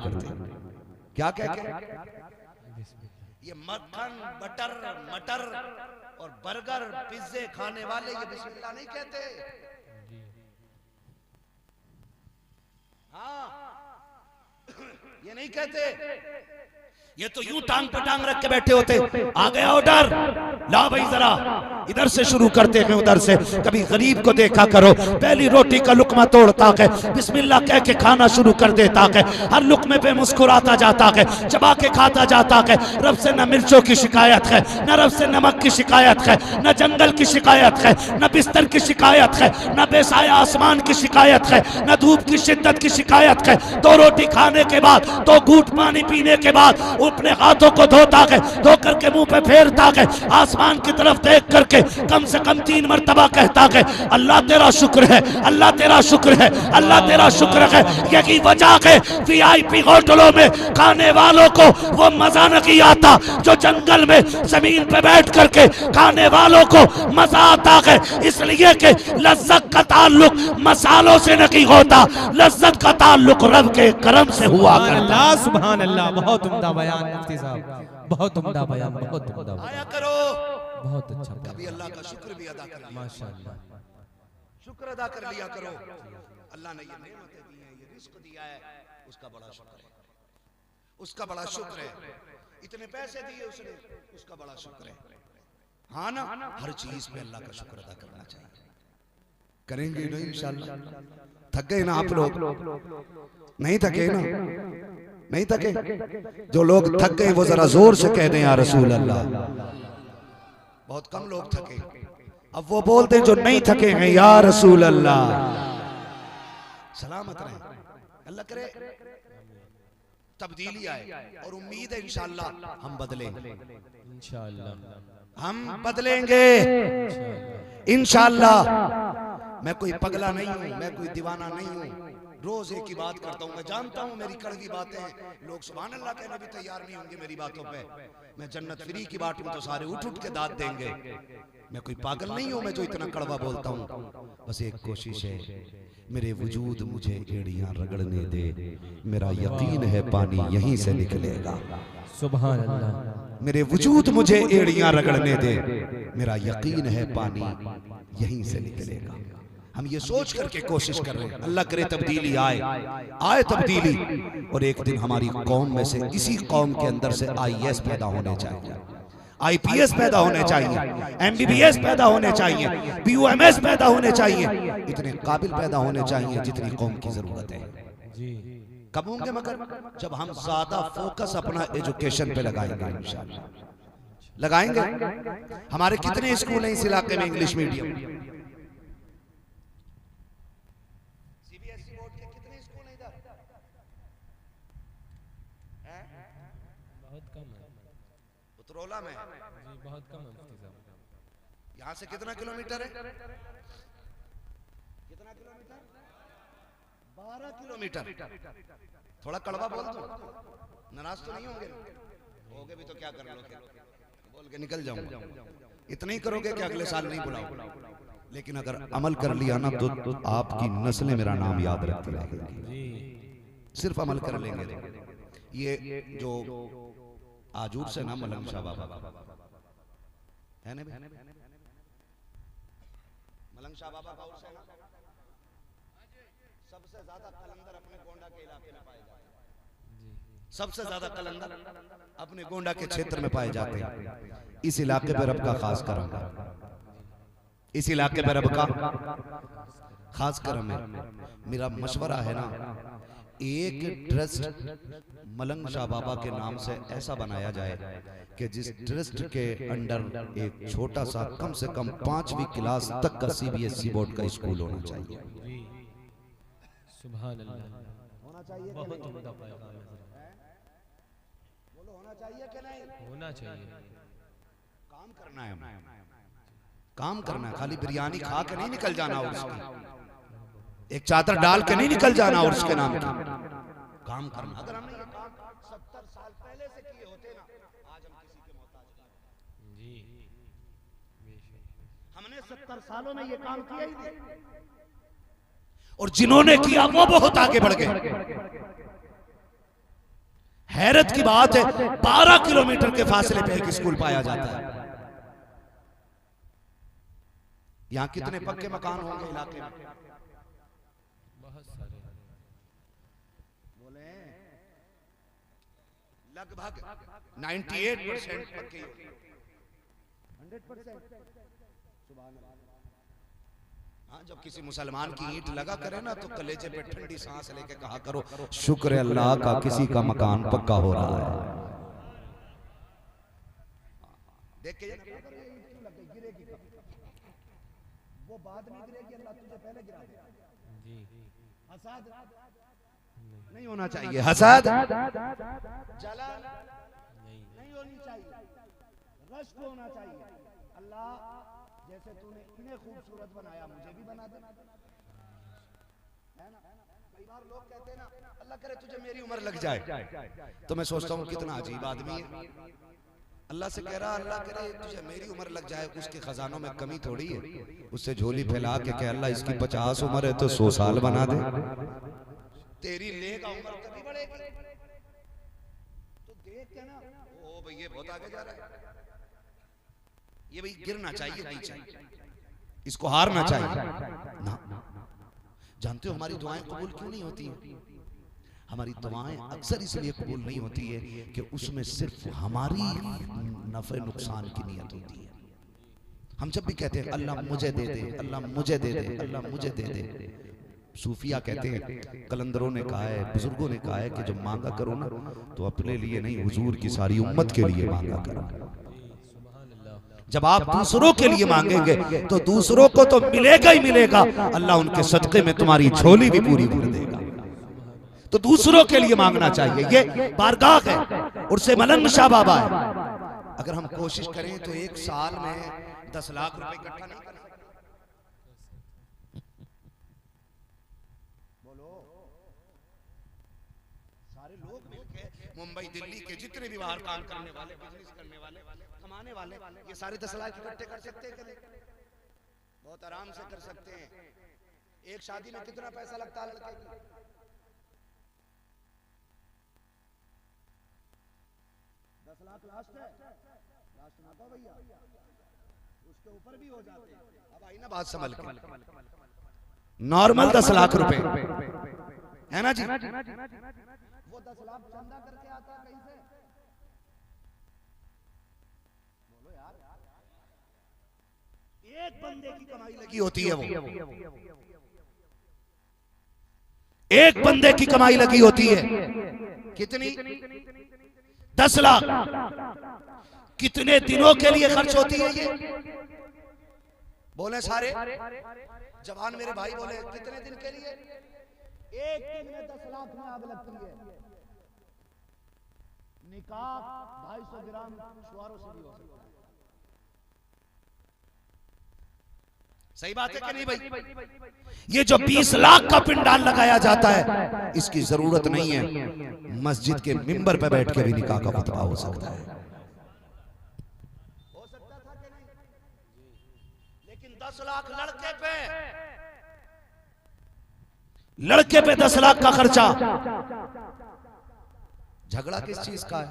करते। क्या कह के? ये मक्खन बटर मटर और बर्गर पिज्जे खाने वाले ये बिस्मिल्लाह नहीं कहते। हाँ ये नहीं कहते, ये तो यूं टांग पे टांग रख के बैठे होते। आ गया ऑर्डर, ला भाई जरा इधर से शुरू करते हैं उधर से। कभी गरीब को देखा करो, पहली रोटी का लुकमा तोड़ता है, बिस्मिल्लाह कह के खाना शुरू कर देता है, हर लुकमे पे मुस्कुराता जाता है, चबा के खाता जाता है। रब से न मिर्चों की शिकायत है, न रब से नमक की शिकायत है, न जंगल की शिकायत है, न बिस्तर की शिकायत है, न बेसाया आसमान की शिकायत है, न धूप की शिद्दत की शिकायत है। दो रोटी खाने के बाद, दो घूंट पानी पीने के बाद अपने हाथों को धोता है, धो करके मुंह पे फेरता है, आसमान की तरफ देख करके कम से कम 3 मरतबा कहता है अल्लाह तेरा शुक्र है, अल्लाह तेरा शुक्र है, अल्लाह तेरा शुक्र है। यही वजह है वीआईपी होटलों में खाने वालों को वो मजा नहीं आता जो जंगल में जमीन पे बैठ करके खाने वालों को मजा आता है। इसलिए कि लज्जत का ताल्लुक मसालों से नहीं होता, लज्जत का ताल्लुक रब के करम से हुआ करता। सुभान अल्लाह, बहुत उम्दा बयान मुफ्ती साहब, बहुत उम्दा बयान, बहुत उम्दा आया करो, बहुत अच्छा। कभी अल्लाह का शुक्र भी अदा कर लिया, माशाअल्लाह, शुक्र अदा कर लिया करो। अल्लाह ने ये नेमतें दी हैं, ये रिस्क दिया है, उसका बड़ा शुक्र है, उसका बड़ा शुक्र है। इतने पैसे दिए उसने, उसका बड़ा शुक्र है। हाँ ना, हर चीज पे अल्लाह का शुक्र अदा करना चाहिए। करेंगे ना इंशाअल्लाह। थक गए ना आप लोग? नहीं थके ना? नहीं थके? जो लोग थक गए वो जरा जोर से कह दें या रसूल अल्लाह। बहुत कम लोग थके, अब वो बोलते हैं जो नहीं थके हैं या रसूल अल्लाह। सलामत रहे, अल्लाह करे तब्दीली आए और उम्मीद है इंशाअल्लाह हम बदलेंगे, इंशाअल्लाह हम बदलेंगे इंशाअल्लाह। मैं कोई पगला नहीं हूं, मैं कोई दीवाना नहीं हूं, रोज एक ही बात करता हूँ। मैं जानता हूँ मेरी कड़वी बातें हैं, लोग सुभान अल्लाह कहने भी तैयार नहीं होंगे मेरी बातों पे। मैं जन्नत फ्री की बात में तो सारे उठ उठ के दाद देंगे। मैं कोई पागल नहीं हूँ मैं जो इतना कड़वा बोलता हूँ। बस एक कोशिश है, मेरे वजूद मुझे एड़ियां रगड़ने दे, मेरा यकीन है पानी यहीं से निकलेगा। सुभान अल्लाह। मेरे वजूद मुझे एड़ियां रगड़ने दे, मेरा यकीन है पानी यहीं से निकलेगा। हम ये सोच करके कोशिश कर रहे हैं, अल्लाह करे तब्दीली आए, आए तब्दीली। और एक दिन हमारी कौम में से, इसी कौम के अंदर से आईएएस पैदा होने चाहिए, आईपीएस पैदा होने चाहिए, एमबीबीएस पैदा होने चाहिए, बीयूएमएस पैदा होने चाहिए। इतने काबिल पैदा होने चाहिए जितनी कौम की जरूरत है। कब होंगे? मगर जब हम ज्यादा फोकस अपना एजुकेशन पे लगाएंगे इंशाअल्लाह। लगाएंगे। हमारे कितने स्कूल हैं इस इलाके में इंग्लिश मीडियम? सीबीएसई बोर्ड के कितने स्कूल हैं इधर? बहुत कम है। उतरौला में जी बहुत कम है मुफ्ती साहब। यहाँ से कितना किलोमीटर है? कितना किलोमीटर? 12 किलोमीटर। थोड़ा कड़वा बोल दो, नाराज तो नहीं होंगे? होगे भी तो क्या कर लोगे, बोल के निकल जाऊंगा। इतना ही करोगे कि अगले साल नहीं बुलाओ। लेकिन अगर अमल कर लिया ना तो आपकी नस्लें मेरा नाम याद रखती रहेगी। सिर्फ अमल कर लेंगे। ये जो आजूर से ना मलंग शाह बाबा है ना, मलंग शाह बाबा का उर्स है ना, सबसे ज्यादा कलंदर अपने गोंडा के इलाके में पाए जाते हैं। सबसे ज्यादा कलंदर अपने गोंडा के क्षेत्र में पाए जाते हैं। इस इलाके पर रब का खास करम है, इस इलाके पर रब का खास करम है। मेरा मशवरा है ना, एक ट्रस्ट मलंग शाह बाबा के नाम से ऐसा बनाया जाए कि जिस ट्रस्ट के अंडर एक छोटा सा कम से कम 5वीं क्लास तक का सीबीएसई बोर्ड का स्कूल होना चाहिए। सुभान अल्लाह, होना चाहिए। बहुत उम्दा पैगाम है। बोलो होना चाहिए कि नहीं? होना चाहिए। काम करना है, काम करना है। खाली बिरयानी खा के नहीं निकल जाना, और उसकी एक चादर डाल के नहीं निकल जाना, और उसके नाम की काम करना। अगर हमने ये काम 70 साल पहले से किए होते ना, आज हम किसी के मोहताज नहीं। जी हमने 70 सालों में ये काम किया ही नहीं, और जिन्होंने किया वो बहुत आगे बढ़ गए। हैरत की बात है 12 किलोमीटर के फासले पे एक स्कूल पाया जाता है। यहां कितने पक्के मकान होंगे इलाके में? बहुत सारे। बोले लगभग 98% पक्के, 100%। हाँ, जब किसी मुसलमान की ईंट लगा करे ना तो कलेजे पे ठंडी सांस लेके कहा करो शुक्र है अल्लाह का किसी का मकान पक्का हो रहा है। देख के गिरेगी वो बाद में गिरेगी, अल्लाह तुझे पहले गिरा देगा। जी। हसद नहीं होना चाहिए, हसद जलन नहीं होनी चाहिए, रश्क होना चाहिए। अल्लाह जैसे तूने इन्हें खूबसूरत बनाया मुझे भी बना दे, है ना? कई बार लोग कहते हैं ना अल्लाह करे तुझे मेरी उम्र लग जाए, तो मैं सोचता हूँ कितना अजीब आदमी है। अल्लाह से कह रहा अल्लाह करे तुझे मेरी उम्र लग जाए, उसके खजानों में कमी थोड़ी है। उससे झोली फैला के कह अल्लाह इसकी 50 उम्र है तो 100 साल बना दे, तेरी लेगा उम्र कभी बढ़ेगी। तो देख के ना ओ भाई ये बहुत आगे जा रहा है, ये भाई गिरना चाहिए नीचे, इसको हारना चाहिए ना। जानते हो हमारी दुआएं कबूल क्यों नहीं होती है? हमारी दुआएं अक्सर इसलिए कबूल नहीं होती है कि उसमें सिर्फ हमारी नफे नुकसान की नियत होती है। हम जब भी कहते हैं अल्लाह मुझे दे दे, अल्लाह मुझे दे दे, अल्लाह मुझे दे दे, सूफिया कहते हैं, कलंदरों ने कहा है, बुजुर्गों ने कहा है कि जब मांगा करो ना तो अपने लिए नहीं हुजूर की सारी उम्मत के लिए मांगा करो। जब आप दूसरों के लिए मांगेंगे तो दूसरों को तो मिलेगा ही मिलेगा, अल्लाह उनके सदके में तुम्हारी झोली भी पूरी भर देगा। तो दूसरों के लिए मांगना चाहिए, ये बारगाह है, उससे मलंग शाह बाबा है। अगर हम कोशिश करें तो एक साल में 10 लाख रुपए इकट्ठा नहीं करना। बोलो सारे लोग मिलके मुंबई दिल्ली के जितने भी बाहर काम करने वाले, बिजनेस करने वाले, कमाने वाले, ये सारे 10 लाख इकट्ठे कर सकते हैं कि नहीं? बहुत आराम से कर सकते हैं। एक शादी में कितना पैसा लगता है लड़के की? 10 लाख लास्ट है, लास्ट ना तो भैया, उसके ऊपर भी हो जाते हैं। अब आई ना बात संभल के, नॉर्मल 10 लाख रुपए है ना जी? वो 10 लाख चंदा करके आता है कहीं से? बोलो यार, एक बंदे की कमाई लगी होती है, वो एक बंदे की कमाई लगी होती है। कितनी? 10 लाख। कितने दिनों के लिए खर्च होती है ये? बोले सारे जवान मेरे भाई, बोले कितने दिन के लिए? एक दिन में 10 लाख में आग लगती है। निकाह 250 ग्राम शुआरों से भी हो सकता है। सही बात है कि नहीं भाई? ये जो 20 लाख का पिंडाल लगाया जाता है, इसकी जरूरत नहीं है, मस्जिद के मिंबर पे बैठ के भी निकाह का खुतबा हो सकता है। हो सकता था कि नहीं? लेकिन 10 लाख लड़के पे 10 लाख का खर्चा। झगड़ा किस चीज का है?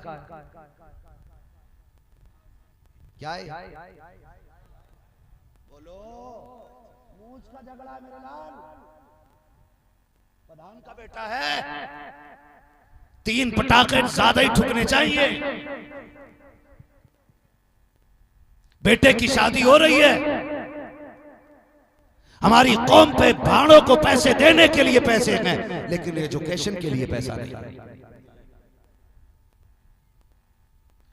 क्या है? बोलो, मूंछ का झगड़ा है मेरे लाल। प्रधान का बेटा है, 3 पटाखे ज्यादा ही ठुकने चाहिए। बेटे की शादी हो रही है, हमारी कौम पे भाड़ों को पैसे देने के लिए पैसे हैं, लेकिन एजुकेशन के लिए पैसा नहीं।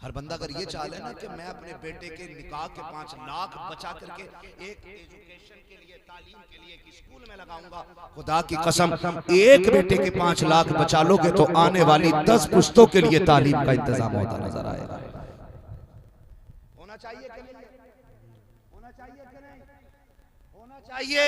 हर बंदा अगर ये चाह ले ना कि मैं अपने बेटे के निकाह के 5 लाख बचा करके एक एजुकेशन के लिए, तालीम के लिए एक स्कूल में लगाऊंगा, खुदा की कसम एक बेटे के 5 लाख बचा लोगे तो आने वाली 10 पुश्तों के लिए तालीम का इंतजाम होता नजर आएगा। होना चाहिए कि नहीं? होना चाहिए कि नहीं? होना चाहिए।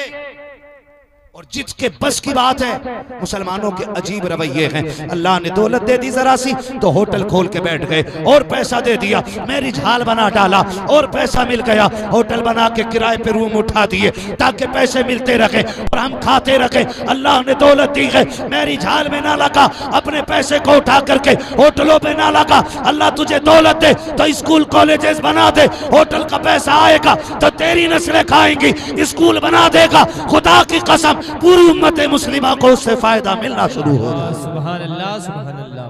और जिसके बस की बात है। मुसलमानों के अजीब रवैये हैं। अल्लाह ने दौलत दे दी जरा सी तो होटल खोल के बैठ गए, और पैसा दे दिया मैरिज हॉल बना डाला, और पैसा मिल गया होटल बना के किराए पे रूम उठा दिए ताकि पैसे मिलते रखे और हम खाते रखे। अल्लाह ने दौलत दी है, मैरिज हॉल में ना लगा, अपने पैसे को उठा करके होटलों में ना लगा। अल्लाह तुझे दौलत दे तो स्कूल कॉलेजेस बना दे, होटल का पैसा आएगा तो तेरी नस्लें खाएंगी, स्कूल बना देगा। खुदा की कसम पूरी उम्मत मुस्लिमा को उससे फायदा मिलना शुरू हो जाए। सुभान अल्लाह, सुभान अल्लाह।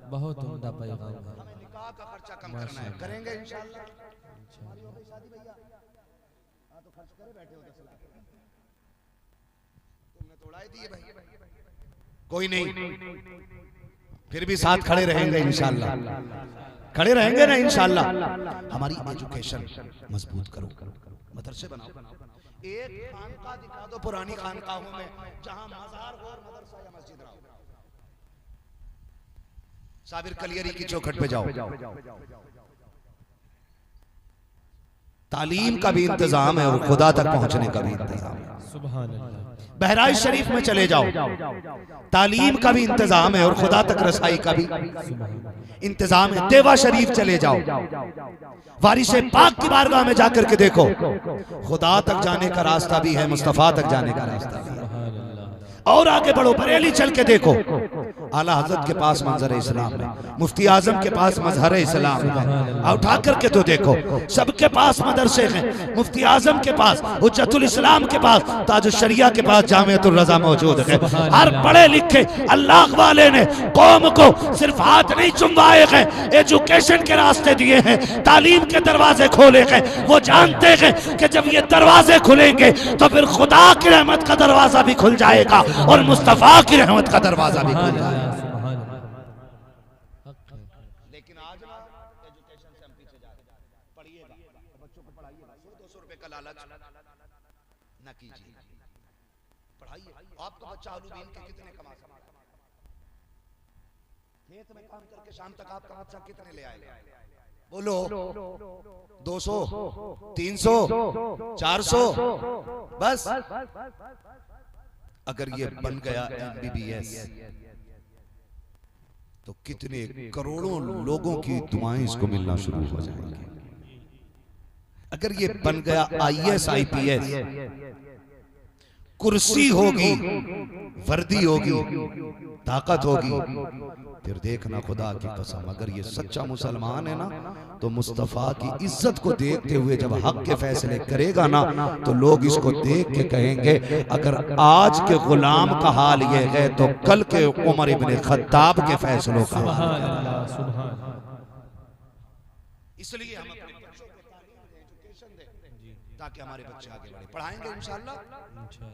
बहुत उम्दा पैगाम है। हमें निकाह का खर्चा कम करना है, करेंगे इंशाअल्लाह। हमारी हो गई शादी भैया, हां तो खर्च करे बैठे हो 10 लाख, तुमने तो उड़ाई दिए भाई। कोई नहीं, फिर भी साथ खड़े रहेंगे इंशाअल्लाह, खड़े रहेंगे ना इंशाअल्लाह। हमारी एजुकेशन मजबूत करो, मदरसे बनाओ। एक खानका दिखा दो पुरानी खानकाहों में जहां मजार हो और मदरसा या मस्जिद रहा हो। साबिर कलियरी की चौखट पे जाओ, तालीम का भी इंतजाम है और खुदा तक पहुंचने का भी इंतजाम है। सुभान अल्लाह। बहराइच शरीफ में चले जाओ, तालीम का भी इंतजाम है और खुदा तक रसाई का भी इंतजाम है। देवा शरीफ चले जाओ, वारिसे पाक की बारगाह में जाकर के देखो, खुदा तक जाने का रास्ता भी है, मुस्तफा तक जाने का रास्ता भी है। और आगे बढ़ो, बरेली चल के देखो, आला हजरत के पास मंजर इस्लाम है, मुफ्ती आजम के पास मजहर इस्लाम है। उठा करके तो देखो, सबके पास मदरसे हैं। मुफ्ती आजम के पास, हुज्जतुल इस्लाम के पास, ताजुल शरिया के पास जामिअतुर रज़ा मौजूद है। हर पढ़े लिखे अल्लाह वाले ने कौम को सिर्फ हाथ नहीं चुमवाए हैं, एजुकेशन के रास्ते दिए हैं, तालीम के दरवाजे खोले हैं। वो जानते हैं कि जब ये दरवाजे खुलेंगे तो फिर खुदा की रहमत का दरवाजा भी खुल जाएगा और मुस्तफा की रहमत का दरवाजा भी खुल जाएगा। लेकिन आज ना एजुकेशन से हम पीछे जा रहे हैं। पढ़िएगा, बच्चों को पढ़ाइएगा, 100-200 रुपए का लालच ना कीजिए, पढ़ाइए। आपका बच्चा आलूबीन के कितने कमा सकता है? खेत में काम करके शाम तक आपका बच्चा कितने ले आएगा? बोलो, 200, 300, 400, बस। अगर ये बन गया MBBS तो कितने करोड़ों लोगों की दुआएं इसको मिलना शुरू हो जाएंगी। अगर ये बन गया IAS IPS, कुर्सी होगी, वर्दी होगी, ताकत होगी, फिर देखना खुदा की कसम, अगर ये सच्चा मुसलमान है ना तो मुस्तफा की इज्जत को देखते हुए जब हक के फैसले करेगा ना तो लोग इसको देख के कहेंगे, अगर आज के गुलाम का हाल ये है तो कल के उमर इब्ने खत्ताब के फैसलों का हाल। इसलिए हम अपने बच्चों को तालीम दें, एजुकेशन दें, ताकि हमारे बच्चे आगे बढ़े। पढ़ाएंगे इंशाअल्लाह,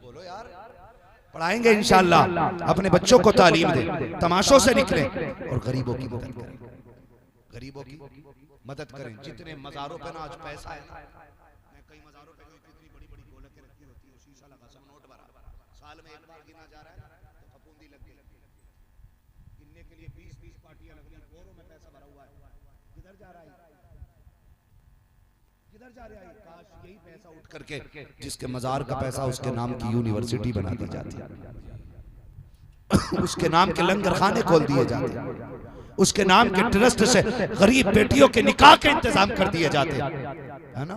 बोलो यार, पढ़ाएंगे इंशाअल्लाह। अपने बच्चों को तालीम दें, तमाशों से निकलें और गरीबों की मदद करें, गरीबों की मदद करें। जितने मज़ारों पे ना आज पैसा है, मैं कई मज़ारों पे कितनी बड़ी बड़ी गोलकें रखी होती है, शीशा लगा, सब नोट भरा, साल में एक बार गिना जा रहा है तो फफूंदी लग गई। गिनने के लिए 20-20 पार्टियां लग रही, बोरों में पैसा भरा हुआ है, किधर जा रहा है, किधर जा रहा है? काश यही पैसा उठ करके जिसके मजार का पैसा उसके नाम की यूनिवर्सिटी बना दी जाती है, उसके नाम के लंगर खाने खोल दिए जाते, उसके नाम के ट्रस्ट से गरीब बेटियों के निकाह के इंतजाम कर दिए जाते, है ना?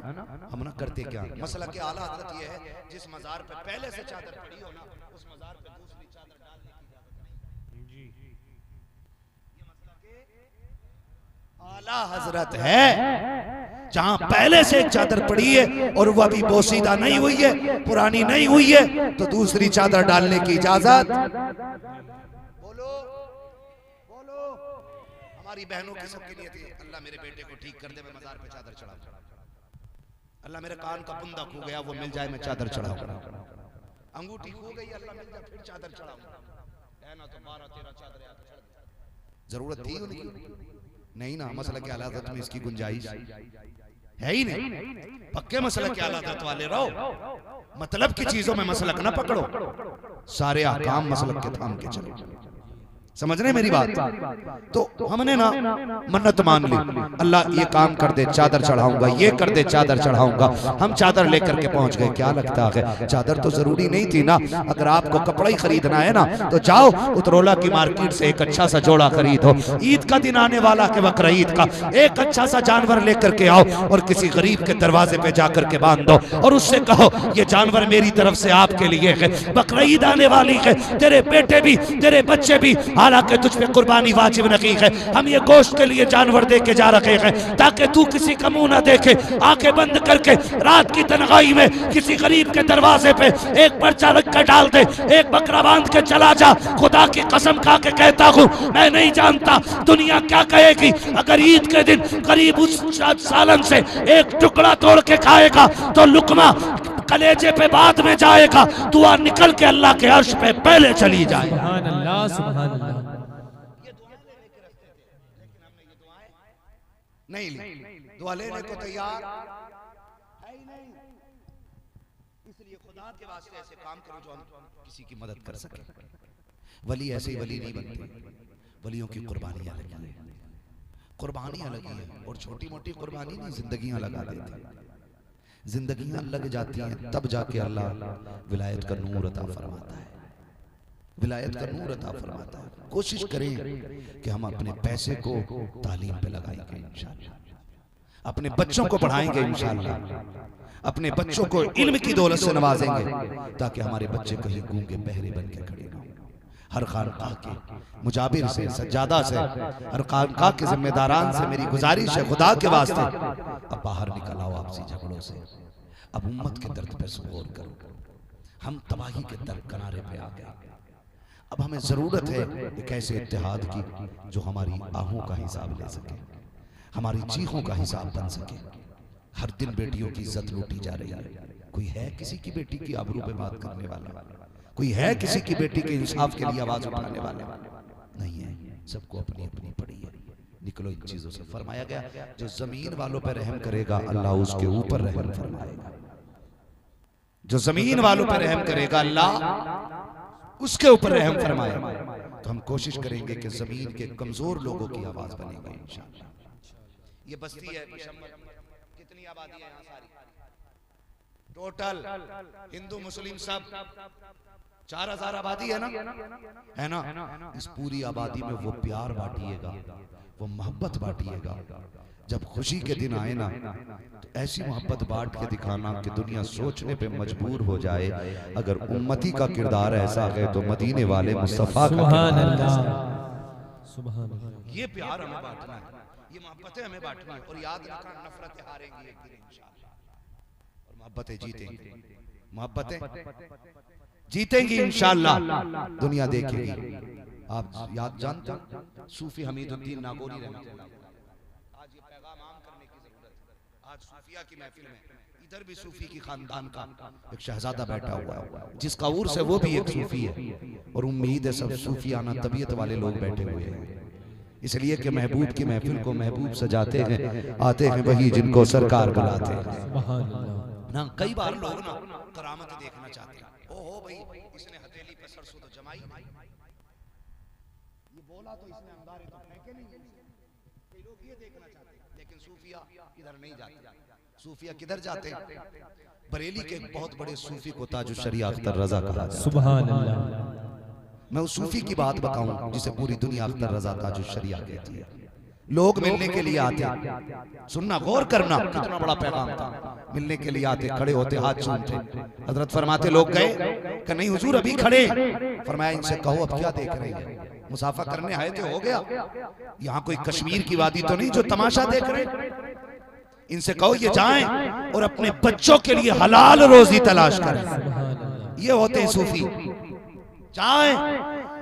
हम ना करते क्या? मसला के आला हजरत ये है, जिस मजार पे पहले से चादर पड़ी हो ना, उस मजार पे दूसरी चादर डालने की इजाजत नहीं जी। ये मसला के आला हजरत है, जहां पहले से एक चादर पड़ी है और वह अभी बोसीदा नहीं हुई है, पुरानी नहीं हुई है, तो दूसरी चादर डालने की इजाजत। बोलो बोलो, हमारी बहनों की सबकी नियत है, अल्लाह मेरे बेटे को ठीक कर दे, मैं मजार पे चादर चढ़ाऊं। अल्लाह मेरे कान का बुंदा खो गया, वो मिल जाए, मैं चादर चढ़ाऊं। अंगूठी खो गई, अल्लाह मिल जाए, फिर चादर चढ़ाऊं। है ना? तो 12-13 चादर जरूरत थी उनकी? नहीं ना। मसला के हालात में इसकी गुंजाइश है ही नहीं। पक्के मसला के हालात वाले रहो, मतलब की चीजों में मसलक ना पकड़ो, सारे अहकाम मसलक के थाम के चलो। समझ रहे मेरी बात? तो हमने ना मन्नत मान ली, अल्लाह ये काम कर दे चादर चढ़ाऊंगा, ये कर दे चादर चढ़ाऊंगा। हम चादर लेकर के पहुंच गए। क्या लगता है चादर तो जरूरी नहीं थी ना? अगर आपको कपड़ा ही खरीदना है ना तो जाओ उतरोला की मार्केट से एक अच्छा सा जोड़ा खरीदो। ईद का दिन आने वाला के बकरा ईद का एक अच्छा सा जानवर लेकर के आओ और किसी गरीब के दरवाजे पे जाकर के बांध दो और उससे कहो ये जानवर मेरी तरफ से आपके लिए है, बकरा ईद आने वाली है, तेरे बेटे भी तेरे बच्चे भी, हालांकि तुझ पे कुर्बानी वाजिब नहीं है, हम ये गोश्त के लिए जानवर दे के जा रखे हैं ताकि तू किसी का मुंह ना देखे, आंखें बंद करके रात की तन्हाई में किसी गरीब के दरवाजे पे एक पर्चा रख कर डाल दे, एक बकरा बांध के चला जा। खुदा की कसम खा के कहता हूँ मैं नहीं जानता दुनिया क्या कहेगी अगर ईद के दिन करीब उस सालन से एक टुकड़ा तोड़ के खाएगा तो लुकमा कलेजे पे बाद में जाएगा, दुआ निकल के अल्लाह के अर्श पे पहले चली जाए। सुभान अल्लाह, सुभान अल्लाह। नहीं ली, दुआ लेने को तैयार है ही नहीं। इसलिए खुदा के वास्ते ऐसे काम करो जो हम किसी की मदद कर सके। वली ऐसे ही वली नहीं बनते, वलियों की कुर्बानियां लगी है, कुर्बानियां लगी है और छोटी मोटी कुर्बानी नहीं, जिंदगियां लगा देते। जिंदगियां लग जाती हैं तब जाके अल्लाह विलायत का नूर अता फरमाता है, विलायत का नूर अता फरमाता है। कोशिश करें कि हम अपने पैसे को तालीम पे लगाएंगे इंशाअल्लाह, अपने बच्चों को पढ़ाएंगे इंशाअल्लाह, अपने बच्चों को इल्म की दौलत से नवाजेंगे ताकि हमारे बच्चे कहीं गूंगे बहरे बन के खड़े ना हो। हर खानकाह के मुजाबिर से, सज्जादा से, हर खानकाह के जिम्मेदारान से मेरी गुजारिश है खुदा के वास्ते अब बाहर निकल आओ आपसी झगड़ों से, अब उम्मत के दर्द पे सुगौर करो। हम तबाही के दर किनारे पे आ गए, अब हमें जरूरत है एक ऐसे इत्तेहाद की जो हमारी आहों का हिसाब ले सके, हमारी चीखों का हिसाब बन सके। हर दिन बेटियों की इज्जत लूटी जा रही है, कोई है किसी की बेटी की आबरू पे बात करने वाला? कोई है किसी की बेटी के इंसाफ के लिए आवाज उठाने वाला? नहीं है, सबको अपनी अपनी पड़ी है। निकलो इन चीजों से। फरमाया गया जो जमीन वालों पर रहम करेगा अल्लाह उसके ऊपर रहम फरमाएगा, जो जमीन वालों पर रहम करेगा अल्लाह उसके ऊपर रहम फरमाएगा। तो हम कोशिश करेंगे कि जमीन के कमजोर लोगों की आवाज बनेगी इंशाअल्लाह। ये बस्ती है कितनी आबादी है यहाँ सारी? टोटल हिंदू मुस्लिम सब 4000 आबादी है ना? इस पूरी आबादी में वो प्यार बांटिएगा, वो मोहब्बत बांटिएगा। जब खुशी के दिन आए ना तो ऐसी मोहब्बत बांट के दिखाना कि दुनिया सोचने पे मजबूर हो जाए अगर उम्मती का किरदार ऐसा है तो मदीने वाले मुस्तफा का ये प्यार हमें बांटना है, ये मोहब्बतें हमें बांटना है। और याद रखना नफरतें हारेंगी एक दिन इंशाअल्लाह और मोहब्बतें जीतेंगी, मोहब्बतें जीतेंगी इंशाअल्लाह, दुनिया देखेगी। आप याद जानते सूफी हमीदुद्दीन नागौरी रहमतुल्लाह, आज ये पैगाम आम करने की जरूरत है। आज सूफिया की महफिल में इधर भी सूफी की खानदान का एक शहजादा बैठा हुआ है जिसका उर्स है वो भी एक सूफी है और उम्मीद है सब सूफियाना तबीयत वाले लोग बैठे हुए हैं। इसलिए कि महबूब की महफिल को महबूब सजाते हैं, आते हैं वही जिनको सरकार बुलाते हैं ना। कई बार लोग ना करामत देखना चाहते हैं, ओहो भाई इसने हथेली पे सरसों तो जमाई, ये बोला तो इसने अंगारे तो फेंके नहीं, कई लोग ये देखना चाहते हैं। लेकिन सूफिया इधर नहीं जाते। सूफिया किधर जाते हैं? बरेली के एक बहुत बड़े सूफी को ताजुश शरिया अख्तर रजा कहा जाता है। सुभान अल्लाह। मैं उस सूफी की बात बताऊं जिसे पूरी दुनिया अख्तर रजा ताजुश शरिया कहती है। लोग मिलने के लिए आते, सुनना गौर करना कितना बड़ा पैगाम था। मिलने के लिए आते, खड़े होते, हाथ चूमते। हजरत फरमाते लोग गए कि नहीं हुजूर अभी खड़े। फरमाया इनसे कहो अब क्या देख रहे हैं, मुसाफा करने आए थे हो गया, यहाँ कोई कश्मीर की वादी तो नहीं जो तमाशा देख रहे। इनसे कहो ये जाएं और अपने बच्चों के लिए हलाल रोजी तलाश करें। ये होते हैं सूफी, जाएं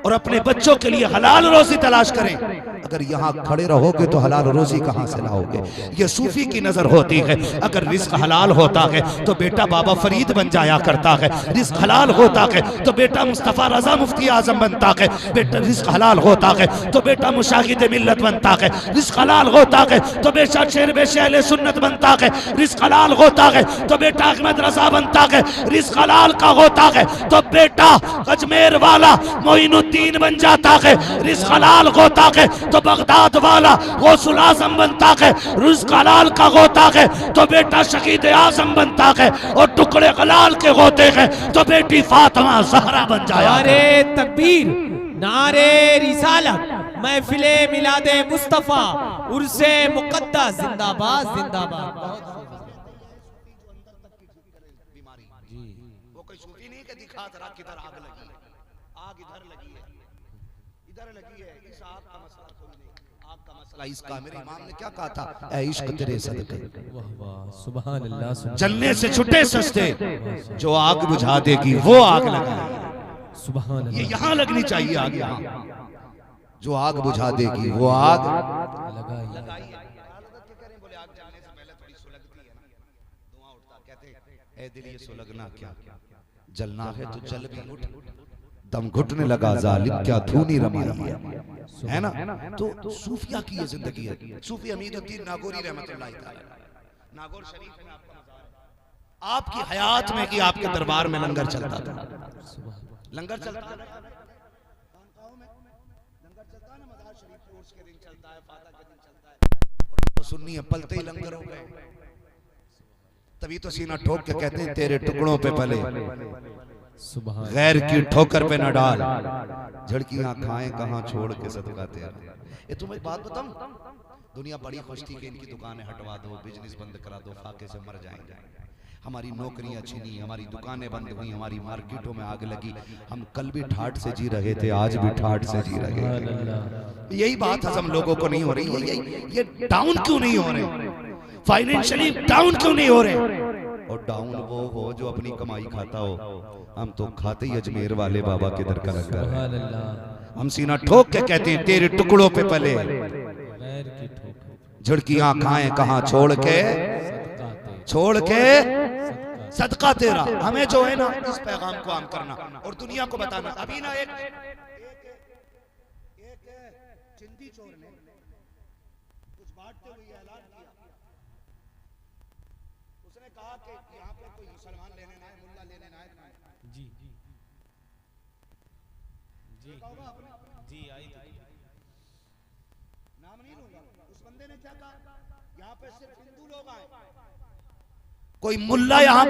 और अपने बच्चों के लिए हलाल रोजी तलाश करें। अगर यहाँ खड़े रहोगे तो हलाल रोजी कहाँ से लाओगे? ये सूफी की नजर होती है। अगर रिस्क हलाल होता है तो बेटा बाबा फरीद बन जाया करता है, रिस्क हलाल होता है तो बेटा मुस्तफा रजा मुफ्ती आजम बनता है, बेटा रिस्क हलाल होता है तो बेटा मुशाहिद मिल्लत बनता है, रिस्क हलाल होता है तो बेटा शेर बेशे अहले सुन्नत बनता है, रिस्क हलाल होता है तो बेटा अहमद रजा बनता है, रिस्क हलाल का होता है तो बेटा अजमेर वाला मोइनुद्दीन दीन बन जाता है, रिज़्क़ हलाल होता है तो बगदाद वाला गौसुल आज़म बनता है, रिज़्क़ हलाल का होता है तो बेटा शहीद आज़म बनता है, और टुकड़े हलाल के होते हैं तो बेटी फातिमा ज़हरा बन जाया। नारे तकबीर, नारे रिसालत, महफिले मिलादे मुस्तफा, उर्से मुक़द्दस जिंदाबाद जिंदाबाद। वो कोई सूफी नहीं कि दिखा जरा किधर आग लगी है, आग इधर लगी है, इधर लगी है, इस आग का मसला कोई नहीं, आग का मसला इसका। मेरे इमाम ने क्या कहा था, ऐ इश्क तेरे सदके, वाह वाह, सुभान अल्लाह, सुभान जलने से छुटे सस्ते, जो आग बुझा देगी वो आग लगा। सुभान ये अल्लाह। यहाँ लगनी चाहिए आग, यहाँ जो आग बुझा देगी वो आग लगाइए। बोले आग जलने से पहले थोड़ी सुलगती है ना, धुआं उठता, कहते ऐ दिल ये सुलगना क्या, जलना है तो जल भी उठ, दम घुटने लगा जालिम क्या धूनी रमाई है ना। तो सूफिया की ये जिंदगी है। सूफी अमीदुद्दीन नागौरी रहमतुल्लाह अलैह, नागौर शरीफ में आपका मज़ार है, आपकी हयात में कि आपके दरबार में लंगर चलता था, लंगर चलता है खानकाहों में, लंगर चलता है ना, मज़ार शरीफ के उर्स के दिन चलता है, फातह के दिन चलता है, और हम तो सुन्नी है, पलते ही लंगर हो गए। तभी तो सीना ठोक के कहते हैं तेरे टुकड़ों पे पले, सुभान। गैर की ठोकर पे न डाल, झड़कियां खाएं कहां छोड़ के सदका तेरा। ये तुम्हें एक बात बताऊं, दुनिया बड़ी खुश थी कि इनकी दुकानें हटवा दो, बिजनेस बंद करा दो, फाके से मर जाएंगे, हमारी नौकरियां छीनी, हमारी दुकानें बंद हुई, हमारी मार्केटों में आग लगी। हम कल भी ठाठ से जी रहे थे, आज भी ठाठ से जी रहे हैं। यही बात हजम लोगों को नहीं हो रही, ये डाउन क्यों नहीं हो रहे, फाइनेंशियली डाउन क्यों नहीं हो रहे। और डाउन वो हो जो अपनी कमाई खाता हो, हम तो खाते ही अजमेर वाले बाबा के दर का लंगर है। सुभान अल्लाह। हम सीना ठोक के कहते हैं तेरे टुकड़ों पे पले, गैर की ठोकर झुड़कियां खाएं कहां छोड़ के, छोड़ के सदका तेरा। हमें जो है ना इस पैगाम को आम करना और दुनिया को बताना। अभी ना एक चिंदी चोर ने कुछ बांटते हुए ऐलान किया, उसने कहा कि यहाँ पे कोई मुसलमान लेने ना आए, मुल्ला लेने ना आए। जी जी जी आई नाम नहीं लूंगा। उस बंदे ने क्या कहा, यहाँ पे सिर्फ हिंदू लोग आए, कोई मुल्ला यहाँ